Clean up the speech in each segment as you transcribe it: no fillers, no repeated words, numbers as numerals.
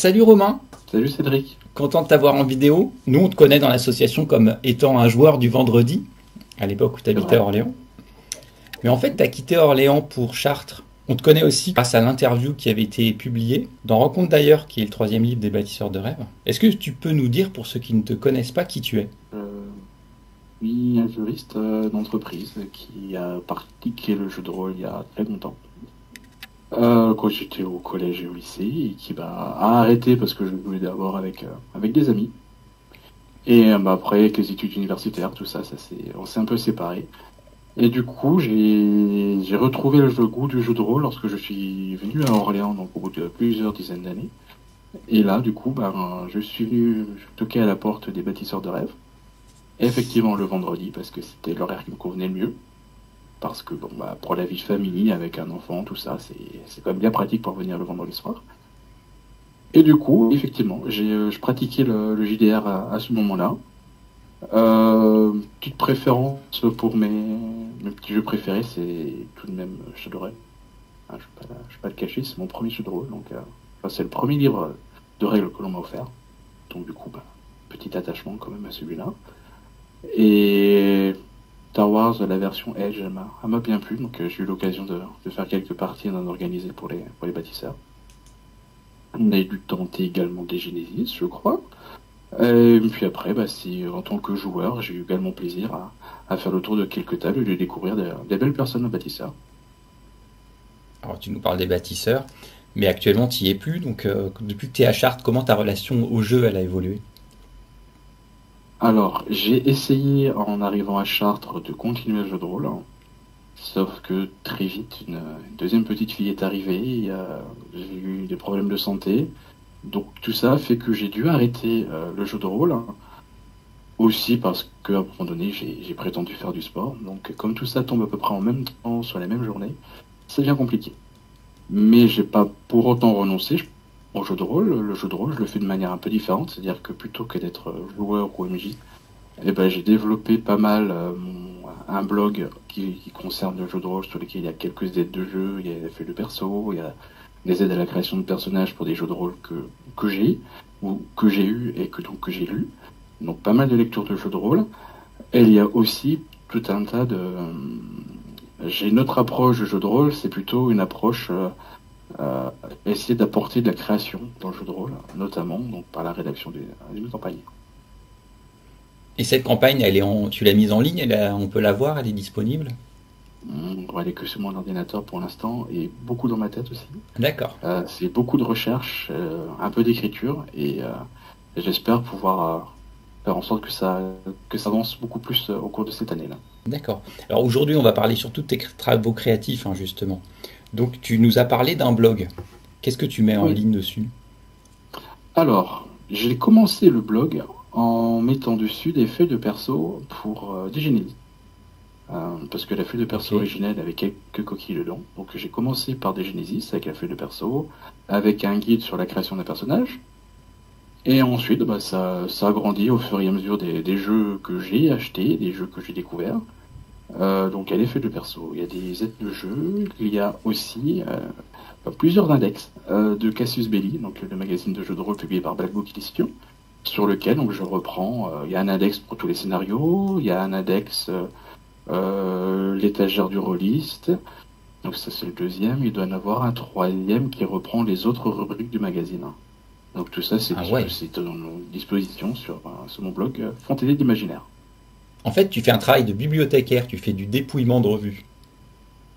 Salut Romain, Salut Cédric. content de t'avoir en vidéo. Nous, on te connaît dans l'association comme étant un joueur du vendredi, à l'époque où tu C'est habitais vrai. à Orléans. Mais en fait, tu as quitté Orléans pour Chartres. On te connaît aussi grâce à l'interview qui avait été publiée dans Rencontre d'ailleurs, qui est le troisième livre des bâtisseurs de rêves. Est-ce que tu peux nous dire, pour ceux qui ne te connaissent pas, qui tu es? Je suis un juriste d'entreprise qui a pratiqué le jeu de rôle il y a très longtemps. Quand j'étais au collège et au lycée, et qui a arrêté parce que je jouais d'abord avec des amis. Et après, avec les études universitaires, tout ça, on s'est un peu séparés. Et du coup, j'ai retrouvé le goût du jeu de rôle lorsque je suis venu à Orléans, donc au bout de plusieurs dizaines d'années. Et là, du coup, je suis venu toquer à la porte des bâtisseurs de rêves. Effectivement, le vendredi, parce que c'était l'horaire qui me convenait le mieux. Parce que, pour la vie de famille, avec un enfant, tout ça, c'est quand même bien pratique pour venir le vendredi soir. Et du coup, effectivement, je pratiquais le JDR à ce moment-là. Petite préférence pour mes petits jeux préférés, c'est tout de même Shadowrun. Je ne vais pas le cacher, c'est mon premier jeu de rôle. Donc, c'est le premier livre de règles que l'on m'a offert. Donc, du coup, petit attachement quand même à celui-là. Et Star Wars, la version Edge, elle m'a bien plu, donc j'ai eu l'occasion de faire quelques parties d'en organiser pour les bâtisseurs. On a eu dû tenter également des Genesis, je crois. Et puis après, en tant que joueur, j'ai eu également plaisir à faire le tour de quelques tables et de découvrir des belles personnes en bâtisseurs. Alors, tu nous parles des bâtisseurs, mais actuellement, tu n'y es plus. Donc, depuis que tu es à Chartres, comment ta relation au jeu, elle a évolué? Alors, j'ai essayé en arrivant à Chartres de continuer le jeu de rôle, hein. Sauf que très vite, une deuxième petite fille est arrivée, j'ai eu des problèmes de santé. Donc tout ça fait que j'ai dû arrêter le jeu de rôle, hein. Aussi parce qu'à un moment donné, j'ai prétendu faire du sport. Donc comme tout ça tombe à peu près en même temps, sur la même journée, c'est bien compliqué. Mais j'ai pas pour autant renoncé au jeu de rôle. Le jeu de rôle, je le fais de manière un peu différente, c'est-à-dire que plutôt que d'être joueur ou MJ, j'ai développé pas mal un blog qui concerne le jeu de rôle, sur lequel il y a quelques aides de jeu, il y a des faits de perso, il y a des aides à la création de personnages pour des jeux de rôle que j'ai, ou que j'ai eu et que j'ai lu. Donc pas mal de lectures de jeux de rôle. Et il y a aussi tout un tas de... J'ai une autre approche de jeu de rôle, c'est plutôt une approche essayer d'apporter de la création dans le jeu de rôle, notamment donc par la rédaction d'une campagne. Et cette campagne, tu l'as mise en ligne, on peut la voir, elle est disponible? On va aller que sur mon ordinateur pour l'instant et beaucoup dans ma tête aussi. D'accord. C'est beaucoup de recherche, un peu d'écriture et j'espère pouvoir faire en sorte que ça avance beaucoup plus au cours de cette année-là. D'accord. Alors aujourd'hui, on va parler surtout de tes travaux créatifs, hein, justement. Donc, tu nous as parlé d'un blog. Qu'est-ce que tu mets en Oui. ligne dessus? Alors, j'ai commencé le blog en mettant dessus des feuilles de perso pour des Genesis. Parce que la feuille de perso Ok. originelle avait quelques coquilles dedans. Donc j'ai commencé par des Genesis avec la feuille de perso, avec un guide sur la création d'un personnage. Et ensuite, ça a grandi au fur et à mesure des jeux que j'ai achetés, des jeux que j'ai découverts. Donc il y a des feuilles de perso, il y a des aides de jeu, il y a aussi plusieurs index de Cassius Belli, donc le magazine de jeux de rôle publié par Black Book Edition, sur lequel donc je reprends. Il y a un index pour tous les scénarios, il y a un index l'étagère du rôliste. Donc ça c'est le deuxième. Il doit y en avoir un troisième qui reprend les autres rubriques du magazine. Donc tout ça c'est Ah ouais. c'est en disposition sur mon blog Fantaisie d'imaginaire. En fait, tu fais un travail de bibliothécaire, tu fais du dépouillement de revues,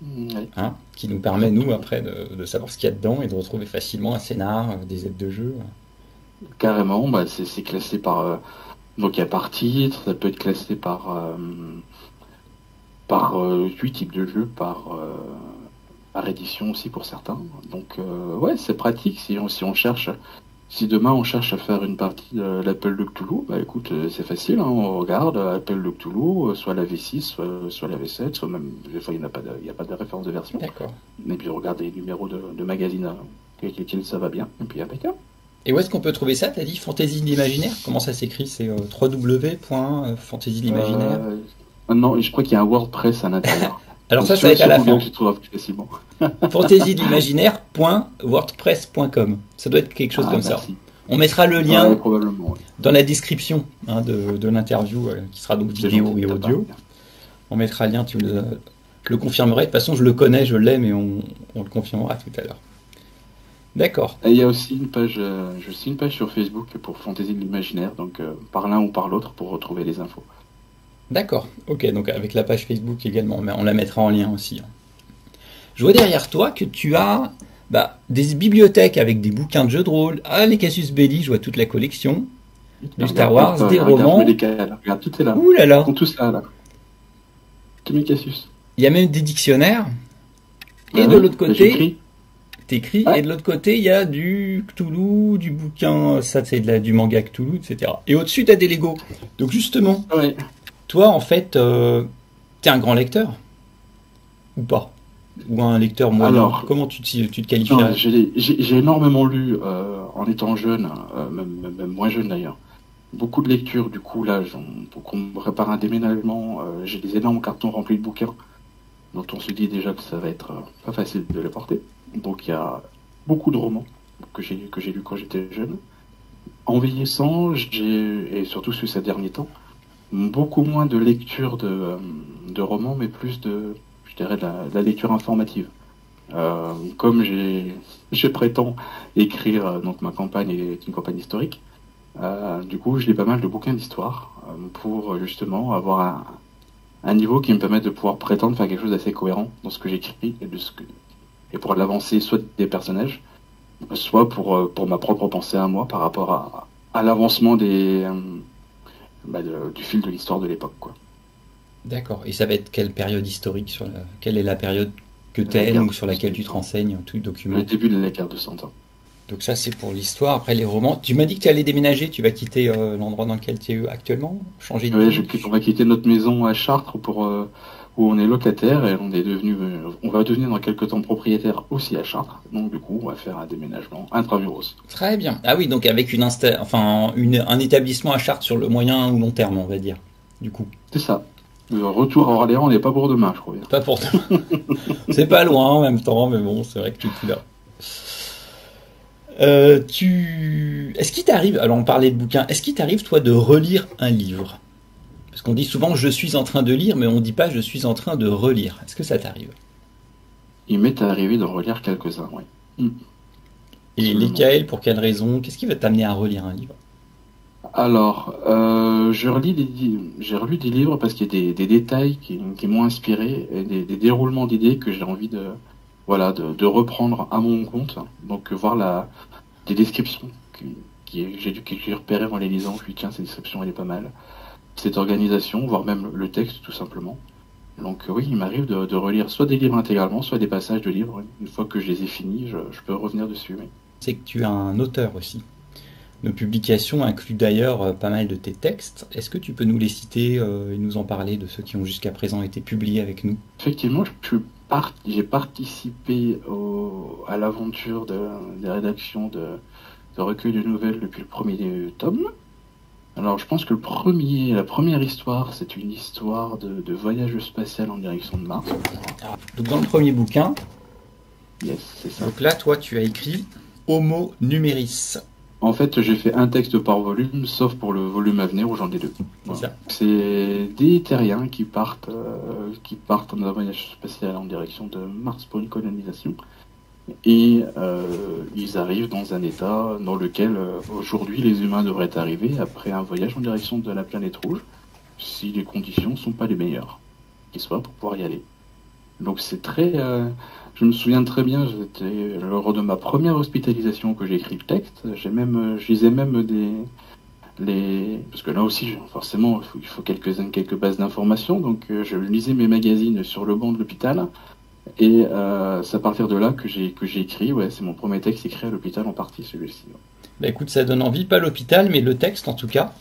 Ouais. hein, qui nous permet, nous, après, de savoir ce qu'il y a dedans et de retrouver facilement un scénar, des aides de jeu. Carrément, c'est classé donc il y a par titre, ça peut être classé par 8 types de jeux, par édition aussi pour certains. Donc ouais, c'est pratique si on cherche. Si demain on cherche à faire une partie de l'Appel de Cthulhu, écoute, c'est facile, hein, on regarde Appel de Cthulhu, soit la V6, soit la V7, soit même, des fois il y a pas de référence de version. D'accord. Et puis on regarde les numéros de magazines avec lesquels ça va bien, et puis impeccable. Et où est-ce qu'on peut trouver ça? T'as dit Fantaisie de l'imaginaire? Comment ça s'écrit? C'est www.fantaisie de l'imaginaire. Non, et je crois qu'il y a un WordPress à l'intérieur. Alors Donc ça sur va être à la Google, fin. tu trouveras plus facilement. Fantaisie de l'imaginaire.wordpress.com. Ça doit être quelque chose comme ça. On mettra le lien dans la description de l'interview, qui sera donc vidéo et audio. On mettra le lien, tu le confirmerais. De toute façon, je le connais, je l'ai, mais on le confirmera tout à l'heure. D'accord. Et il y a aussi une page sur Facebook pour Fantaisie de l'imaginaire, donc par l'un ou par l'autre pour retrouver les infos. D'accord, ok, donc avec la page Facebook également, mais on la mettra en lien aussi. Je vois derrière toi que tu as des bibliothèques avec des bouquins de jeux de rôle. Ah, les Casus Belli, je vois toute la collection. Du Star Wars, des romans. Regarde, tout est là. Ouh là là. Ils sont tous là. Tous mes Casus. Il y a même des dictionnaires. Et de l'autre côté... T'écris, ouais. Et de l'autre côté, il y a du Cthulhu, du bouquin, ça c'est du manga Cthulhu, etc. Et au-dessus, t'as des Lego. Donc justement, toi, en fait, t'es un grand lecteur. Ou pas? Ou un lecteur moyen? Alors, comment tu te qualifierais? J'ai énormément lu en étant jeune, même moins jeune d'ailleurs. Beaucoup de lectures, du coup, là, pour qu'on me prépare un déménagement, j'ai des énormes cartons remplis de bouquins, dont on se dit déjà que ça va être pas facile de les porter. Donc il y a beaucoup de romans que j'ai lus quand j'étais jeune. En vieillissant, et surtout sur ces derniers temps, beaucoup moins de lecture de romans, mais plus de la lecture informative. Comme je prétends écrire, donc ma campagne est une campagne historique, du coup je lis pas mal de bouquins d'histoire pour justement avoir un niveau qui me permette de pouvoir prétendre faire quelque chose d'assez cohérent dans ce que j'écris et pour l'avancer soit des personnages, soit pour ma propre pensée à moi par rapport à l'avancement du fil de l'histoire de l'époque, quoi. D'accord. Et ça va être quelle période historique quelle est la période que tu aimes ou sur laquelle tu te renseignes, tout document? Le début de la guerre de 100 ans. Donc ça, c'est pour l'histoire. Après, les romans. Tu m'as dit que tu allais déménager. Tu vas quitter l'endroit dans lequel tu es actuellement? Changer de vie? On va quitter notre maison à Chartres où on est locataire et on va devenir dans quelques temps propriétaire aussi à Chartres. Donc du coup, on va faire un déménagement intramuros. Très bien. Ah oui, donc avec un établissement à Chartres sur le moyen ou long terme, on va dire. Du coup. C'est ça. Le retour à Orléans n'est pas pour demain, je crois. Pas pour demain. C'est pas loin en même temps, mais bon, c'est vrai que tu es plus là. Est-ce qu'il t'arrive, alors on parlait de bouquins, est-ce qu'il t'arrive toi de relire un livre? Parce qu'on dit souvent je suis en train de lire, mais on dit pas je suis en train de relire. Est-ce que ça t'arrive? Il m'est arrivé de relire quelques-uns, oui. Et lesquels, pour quelles raisons? Qu'est-ce qui va t'amener à relire un livre? Alors, j'ai relu des livres parce qu'il y a des détails qui m'ont inspiré, et des déroulements d'idées que j'ai envie de reprendre à mon compte. Donc voir des descriptions que j'ai repérées en les lisant. Je me dis tiens, cette description elle est pas mal. Cette organisation, voire même le texte tout simplement. Donc oui, il m'arrive de relire soit des livres intégralement, soit des passages de livres. Une fois que je les ai finis, je peux revenir dessus. Oui. C'est que tu es un auteur aussi. Nos publications incluent d'ailleurs pas mal de tes textes. Est-ce que tu peux nous les citer et nous en parler de ceux qui ont jusqu'à présent été publiés avec nous? Effectivement, j'ai participé à l'aventure des rédactions de recueils de nouvelles depuis le premier tome. Alors je pense que la première histoire, c'est une histoire de voyage spatial en direction de Mars. Donc dans le premier bouquin, yes, c'est ça. Donc là, toi, tu as écrit Homo Numeris. En fait, j'ai fait un texte par volume, sauf pour le volume à venir où j'en ai deux. Voilà. C'est des terriens qui partent dans un voyage spatial en direction de Mars pour une colonisation. Et ils arrivent dans un état dans lequel aujourd'hui les humains devraient arriver après un voyage en direction de la planète rouge, si les conditions ne sont pas les meilleures qui soient pour pouvoir y aller. Donc c'est très... je me souviens très bien, c'était lors de ma première hospitalisation que j'ai écrit le texte. Je lisais même parce que là aussi, forcément, il faut quelques bases d'informations. Donc je lisais mes magazines sur le banc de l'hôpital. Et c'est à partir de là que j'ai écrit. Ouais, c'est mon premier texte écrit à l'hôpital en partie, celui-ci. Bah écoute, ça donne envie, pas l'hôpital, mais le texte en tout cas,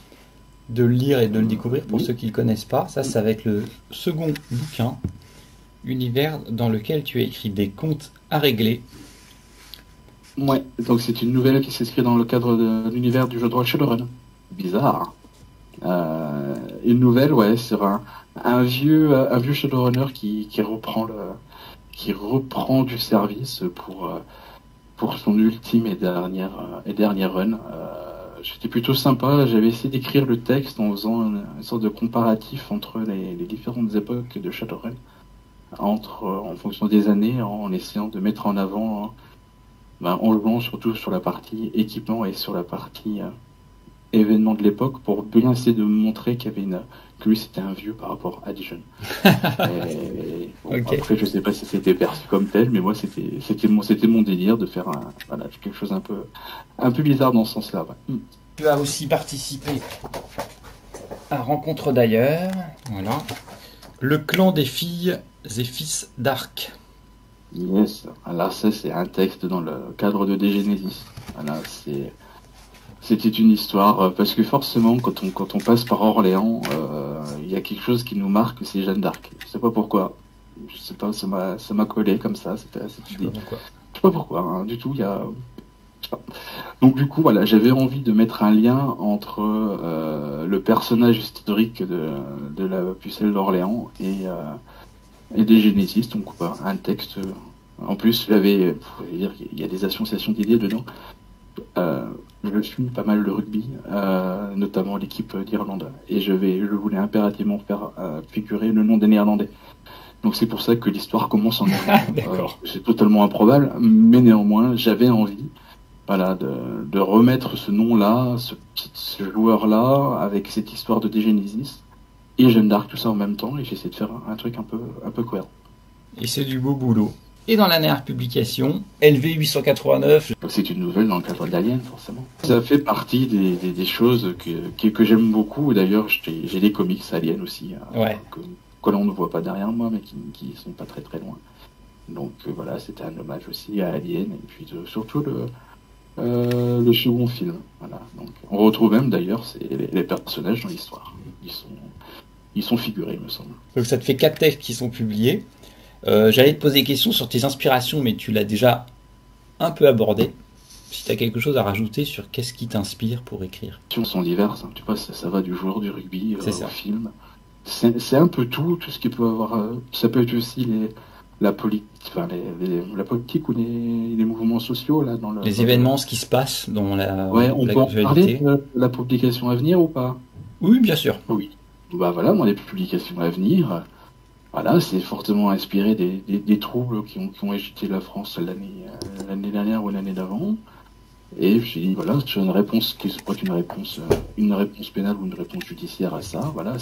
de le lire et de le découvrir pour ceux qui ne le connaissent pas. Ça va être le second bouquin. Univers dans lequel tu as écrit des contes à régler. Ouais, donc c'est une nouvelle qui s'inscrit dans le cadre de l'univers du jeu de rôle Shadowrun. Bizarre. Une nouvelle, ouais, sur un vieux Shadowrunner qui qui reprend du service pour son ultime et dernière run. C'était plutôt sympa. J'avais essayé d'écrire le texte en faisant une sorte de comparatif entre les différentes époques de Shadowrun, en fonction des années, en essayant de mettre en avant, en jouant surtout sur la partie équipement et sur la partie événement de l'époque, pour bien essayer de montrer que lui c'était un vieux par rapport à des jeunes. Okay. Après, je sais pas si c'était perçu comme tel, mais moi c'était mon délire de faire quelque chose un peu bizarre dans ce sens-là. Ouais. Tu as aussi participé à Rencontre d'ailleurs, voilà. Le clan des filles et fils d'Arc. Yes, alors ça c'est un texte dans le cadre de Genesis. Voilà, c'était une histoire, parce que forcément quand on passe par Orléans, il y a quelque chose qui nous marque, c'est Jeanne d'Arc. Je sais pas pourquoi. Je sais pas, ça m'a collé comme ça. Je sais pas pourquoi, hein, du tout. Donc du coup, voilà, j'avais envie de mettre un lien entre le personnage historique de la pucelle d'Orléans et des Genesis. Donc un texte. En plus, il y a des associations d'idées dedans. Je suis pas mal le rugby, notamment l'équipe d'Irlande, et je voulais impérativement faire figurer le nom des Néerlandais. Donc c'est pour ça que l'histoire commence en Irlande. C'est totalement improbable, mais néanmoins j'avais envie, de remettre ce nom-là, ce joueur-là, avec cette histoire de Genesis et Jeanne d'Arc, tout ça en même temps, et j'essaie de faire un truc un peu cohérent. Et c'est du beau boulot. Et dans la dernière publication, LV889. C'est une nouvelle dans le cadre d'Alien, forcément. Ça fait partie des choses que j'aime beaucoup. D'ailleurs, j'ai des comics Alien aussi, que l'on ne voit pas derrière moi, mais qui sont pas très très loin. Donc voilà, c'était un hommage aussi à Alien, et puis surtout le second film. Voilà. Donc, on retrouve même d'ailleurs les personnages dans l'histoire. Ils sont figurés, il me semble. Donc ça te fait 4 textes qui sont publiés. J'allais te poser des questions sur tes inspirations, mais tu l'as déjà un peu abordé. Si tu as quelque chose à rajouter sur qu'est-ce qui t'inspire pour écrire. Les questions sont diverses, hein. Tu vois, ça va du joueur du rugby au film. C'est un peu tout ce qui peut avoir. Ça peut être aussi la politique ou les mouvements sociaux là dans les événements, ce qui se passe dans la. Ouais, on peut en parler de la publication à venir ou pas? Oui, bien sûr. Oui. Voilà, dans les publications à venir. Voilà, c'est fortement inspiré des troubles qui ont agité la France l'année dernière ou l'année d'avant. Et je me suis dit, voilà, c'est une réponse qui se porte une réponse pénale ou une réponse judiciaire à ça. Voilà,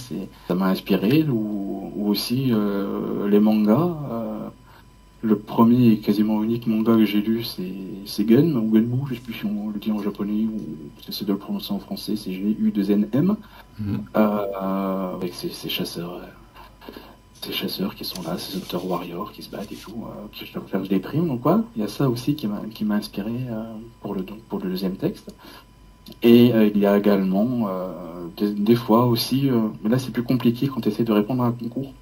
ça m'a inspiré. Ou aussi les mangas. Le premier et quasiment unique manga que j'ai lu, c'est Gun, ou Gunmu, je sais plus si on le dit en japonais ou j'essaie de le prononcer en français, c'est G-U-2-N-M, avec ces chasseurs. Ces chasseurs qui sont là, ces Hunter Warriors qui se battent et tout, qui cherchent des primes, donc quoi. Il y a ça aussi qui m'a inspiré pour le deuxième texte. Et il y a également des fois aussi, mais là c'est plus compliqué quand tu essaies de répondre à un concours,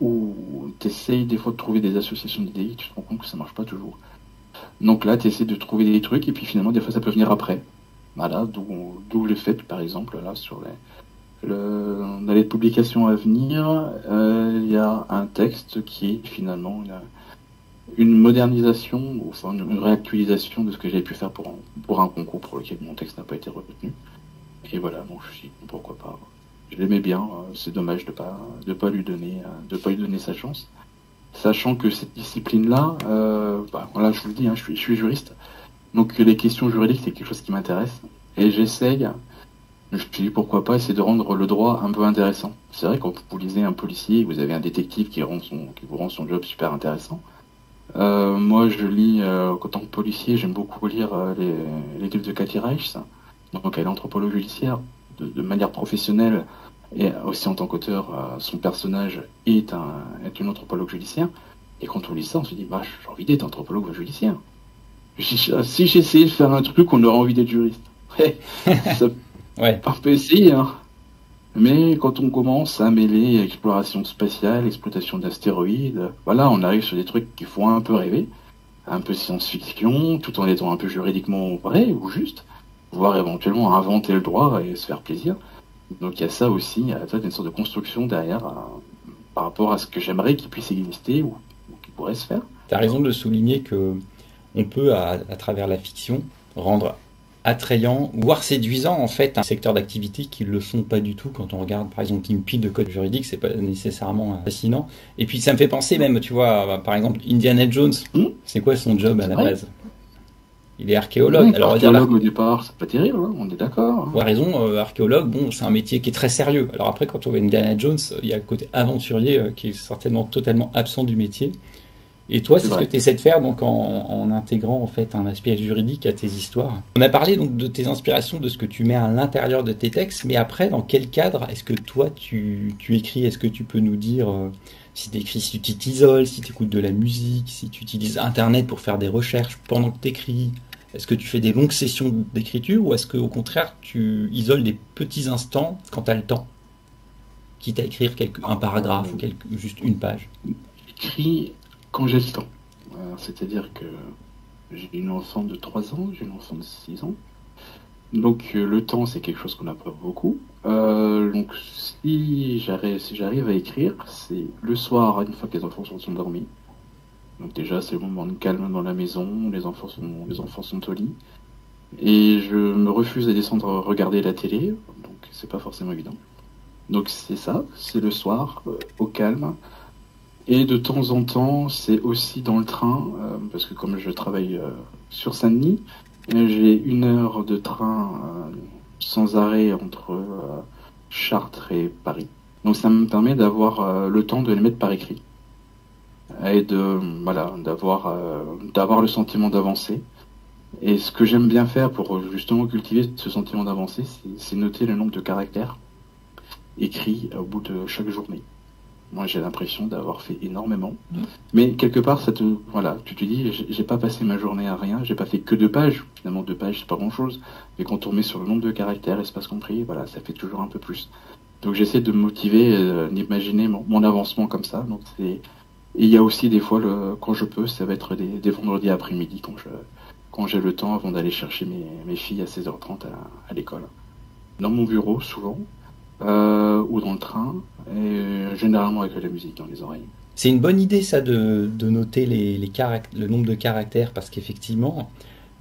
où tu essaies des fois de trouver des associations d'idées, tu te rends compte que ça marche pas toujours. Donc là tu essaies de trouver des trucs et puis finalement des fois ça peut venir après. Voilà, d'où le fait par exemple là sur dans les publications à venir, il y a un texte qui est finalement une modernisation, enfin une réactualisation de ce que j'avais pu faire pour un concours pour lequel mon texte n'a pas été retenu. Et voilà, donc je me suis dit, pourquoi pas. Je l'aimais bien, c'est dommage de pas lui donner sa chance. Sachant que cette discipline-là, voilà, je vous le dis, hein, je suis juriste, donc les questions juridiques c'est quelque chose qui m'intéresse, et j'essaye. Je me suis dit pourquoi pas essayer de rendre le droit un peu intéressant. C'est vrai quand vous lisez un policier, vous avez un détective qui vous rend son job super intéressant. Moi je lis, en tant que policier, j'aime beaucoup lire les livres de Cathy Reichs. Donc elle est anthropologue judiciaire de manière professionnelle et aussi en tant qu'auteur, son personnage est une anthropologue judiciaire. Et quand on lit ça, on se dit j'ai envie d'être anthropologue judiciaire. Si j'essayais de faire un truc, on aurait envie d'être juriste. On peut essayer, hein. Mais quand on commence à mêler exploration spatiale, exploitation d'astéroïdes, voilà, on arrive sur des trucs qui font un peu rêver, un peu science-fiction, tout en étant un peu juridiquement vrai ou juste, voire éventuellement inventer le droit et se faire plaisir. Donc il y a ça aussi, il y a une sorte de construction derrière par rapport à ce que j'aimerais qu'il puisse exister ou pourrait se faire. Tu as raison de souligner que on peut, à travers la fiction, rendre attrayant, voire séduisant en fait un secteur d'activité qui ne le sont pas du tout. Quand on regarde par exemple une pile de code juridique, c'est pas nécessairement fascinant. Et puis ça me fait penser même, tu vois, par exemple Indiana Jones. C'est quoi son job à la base? Il est archéologue. Oui, alors, archéologue au départ, c'est pas terrible, hein, on est d'accord. Tu as raison, archéologue, bon, c'est un métier qui est très sérieux. Alors après, quand on voit Indiana Jones, il y a le côté aventurier qui est certainement totalement absent du métier. Et toi, c'est ce que tu essaies de faire donc en intégrant en fait un aspect juridique à tes histoires. On a parlé donc de tes inspirations, de ce que tu mets à l'intérieur de tes textes, mais après, dans quel cadre est-ce que toi tu écris? Est-ce que tu peux nous dire si tu écris, si tu t'isoles, si tu écoutes de la musique, si tu utilises Internet pour faire des recherches pendant que tu écris? Est-ce que tu fais des longues sessions d'écriture ou est-ce qu'au contraire tu isoles des petits instants quand tu as le temps, quitte à écrire un paragraphe ou juste une page? J'écris quand j'ai le temps. C'est-à-dire que j'ai une enfant de 3 ans, j'ai une enfant de 6 ans. Donc le temps, c'est quelque chose qu'on n'a pas beaucoup. Donc si j'arrive à écrire, c'est le soir, une fois que les enfants sont endormis. Donc déjà, c'est le moment de calme dans la maison, les enfants sont au lit. Et je me refuse à descendre regarder la télé, donc c'est pas forcément évident. Donc c'est ça, c'est le soir, au calme. Et de temps en temps, c'est aussi dans le train, parce que comme je travaille sur Saint-Denis, j'ai 1 heure de train sans arrêt entre Chartres et Paris. Donc ça me permet d'avoir le temps de les mettre par écrit. Et d'avoir le sentiment d'avancer. Et ce que j'aime bien faire pour justement cultiver ce sentiment d'avancer, c'est noter le nombre de caractères écrits au bout de chaque journée. Moi, j'ai l'impression d'avoir fait énormément. Mais quelque part, tu te dis, j'ai pas passé ma journée à rien, j'ai pas fait que 2 pages. Finalement, 2 pages, c'est pas grand chose. Mais quand on met sur le nombre de caractères, espace compris, voilà, ça fait toujours un peu plus. Donc, j'essaie de me motiver, d'imaginer mon avancement comme ça. Donc, et il y a aussi des fois, quand je peux, ça va être des vendredis après-midi, quand j'ai le temps avant d'aller chercher mes filles à 16h30 à l'école. Dans mon bureau, souvent. Ou dans le train, et généralement avec de la musique dans les oreilles. C'est une bonne idée ça de noter le nombre de caractères parce qu'effectivement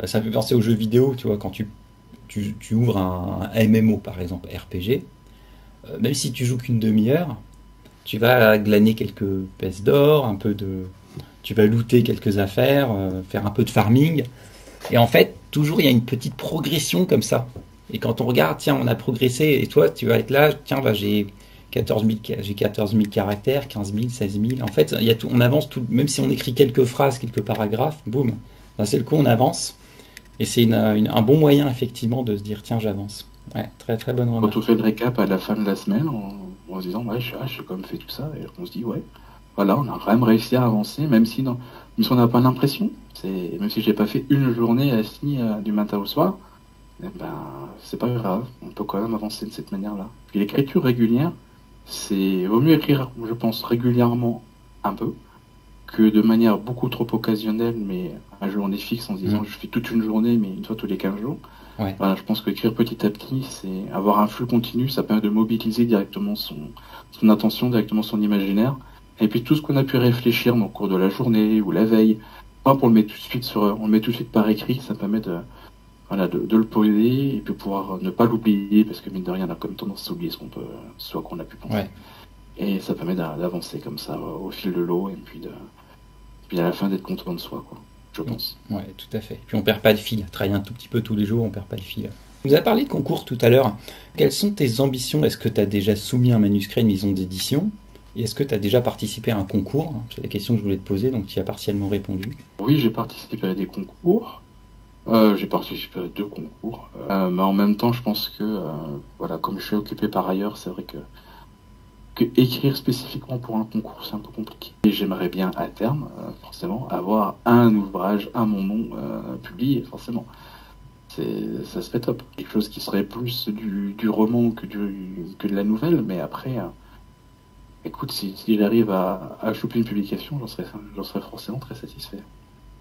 ça me fait penser aux jeux vidéo, tu vois, quand tu ouvres un MMO par exemple, RPG, même si tu joues qu'une demi-heure, tu vas glaner quelques pièces d'or, tu vas looter quelques affaires, faire un peu de farming, et en fait toujours il y a une petite progression comme ça. Et quand on regarde, tiens, on a progressé, et toi, tu vas être là, tiens, j'ai 14 000 caractères, 15 000, 16 000. En fait, on avance, même si on écrit quelques phrases, quelques paragraphes, boum, d'un seul coup, on avance. Et c'est un bon moyen, effectivement, de se dire, tiens, j'avance. Ouais, très, très bonne remarque. Quand on fait le récap à la fin de la semaine, en se disant, ouais, j'ai quand même fait tout ça, et on se dit, ouais, voilà, on a quand même réussi à avancer, même si on n'a pas l'impression. Même si j'ai pas fait une journée assis du matin au soir, c'est pas grave, on peut quand même avancer de cette manière-là. Puis l'écriture régulière, vaut mieux écrire, je pense, régulièrement un peu, que de manière beaucoup trop occasionnelle, mais à journée fixe, en se disant je fais toute une journée, mais une fois tous les 15 jours. Ouais. Voilà, je pense qu'écrire petit à petit, c'est avoir un flux continu, ça permet de mobiliser directement son attention, directement son imaginaire, et puis tout ce qu'on a pu réfléchir au cours de la journée ou la veille, pas pour le mettre tout de suite on le met tout de suite par écrit, ça permet de le poser et puis pouvoir ne pas l'oublier parce que mine de rien on a comme tendance à oublier ce qu'on a pu penser. Ouais. Et ça permet d'avancer comme ça au fil de l'eau et puis à la fin d'être content de soi, quoi, je pense. Ouais, tout à fait. Puis on perd pas le fil. Travailler un tout petit peu tous les jours, on perd pas le fil. Tu nous as parlé de concours tout à l'heure. Quelles sont tes ambitions? Est-ce que tu as déjà soumis un manuscrit à une maison d'édition? Et est-ce que tu as déjà participé à un concours? C'est la question que je voulais te poser, donc tu y as partiellement répondu. Oui, j'ai participé à des concours. J'ai participé à 2 concours, mais en même temps, je pense que, comme je suis occupé par ailleurs, c'est vrai que écrire spécifiquement pour un concours, c'est un peu compliqué. Et j'aimerais bien, à terme, forcément, avoir un ouvrage à mon nom publié, forcément. Ça serait top. Quelque chose qui serait plus du roman que de la nouvelle, mais après, écoute, si j'arrive à choper une publication, j'en serais forcément très satisfait.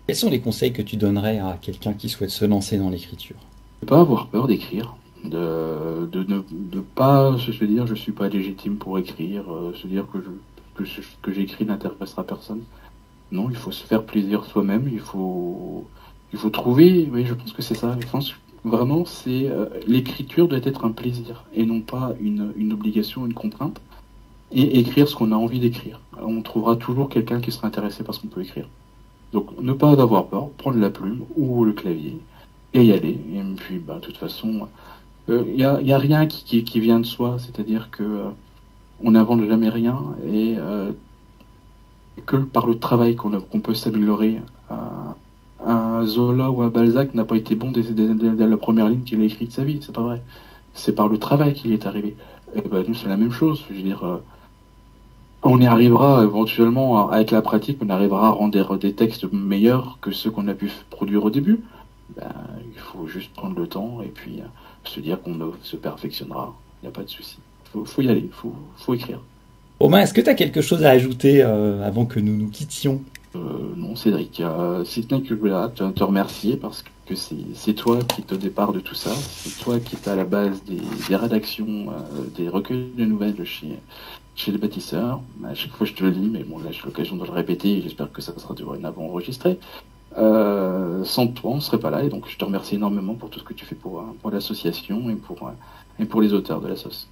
Quels sont les conseils que tu donnerais à quelqu'un qui souhaite se lancer dans l'écriture? Ne pas avoir peur d'écrire, de pas se dire je suis pas légitime pour écrire, se dire que j'écris n'intéressera personne. Non, il faut se faire plaisir soi-même, il faut trouver, oui, je pense que c'est ça. Je pense vraiment, l'écriture doit être un plaisir et non pas une obligation, une contrainte. Et écrire ce qu'on a envie d'écrire. On trouvera toujours quelqu'un qui sera intéressé par ce qu'on peut écrire. Donc, ne pas avoir peur, prendre la plume ou le clavier et y aller. Et puis, de toute façon, y a rien qui vient de soi, c'est-à-dire que on n'invente jamais rien et que par le travail qu'on peut s'améliorer. Un Zola ou un Balzac n'a pas été bon dès la première ligne qu'il a écrite de sa vie, c'est pas vrai. C'est par le travail qu'il est arrivé. Et nous, c'est la même chose. Je veux dire, on y arrivera éventuellement, avec la pratique, on arrivera à rendre des textes meilleurs que ceux qu'on a pu produire au début. Il faut juste prendre le temps et puis se dire qu'on se perfectionnera. Il n'y a pas de souci. Faut y aller, faut écrire. Romain, est-ce que tu as quelque chose à ajouter avant que nous nous quittions? Non, Cédric, si ce n'est que je voulais te remercier parce que c'est toi qui est au départ de tout ça, c'est toi qui est à la base des rédactions, des recueils de nouvelles chez les bâtisseurs. À chaque fois je te le dis, mais bon là j'ai l'occasion de le répéter et j'espère que ça sera dorénavant enregistré. Sans toi on ne serait pas là et donc je te remercie énormément pour tout ce que tu fais pour l'association et pour les auteurs de la sauce.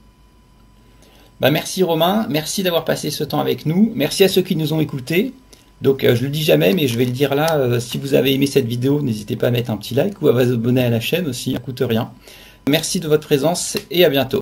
Merci Romain, merci d'avoir passé ce temps avec nous, merci à ceux qui nous ont écoutés. Donc je le dis jamais mais je vais le dire là, si vous avez aimé cette vidéo, n'hésitez pas à mettre un petit like ou à vous abonner à la chaîne aussi, ça ne coûte rien. Merci de votre présence et à bientôt.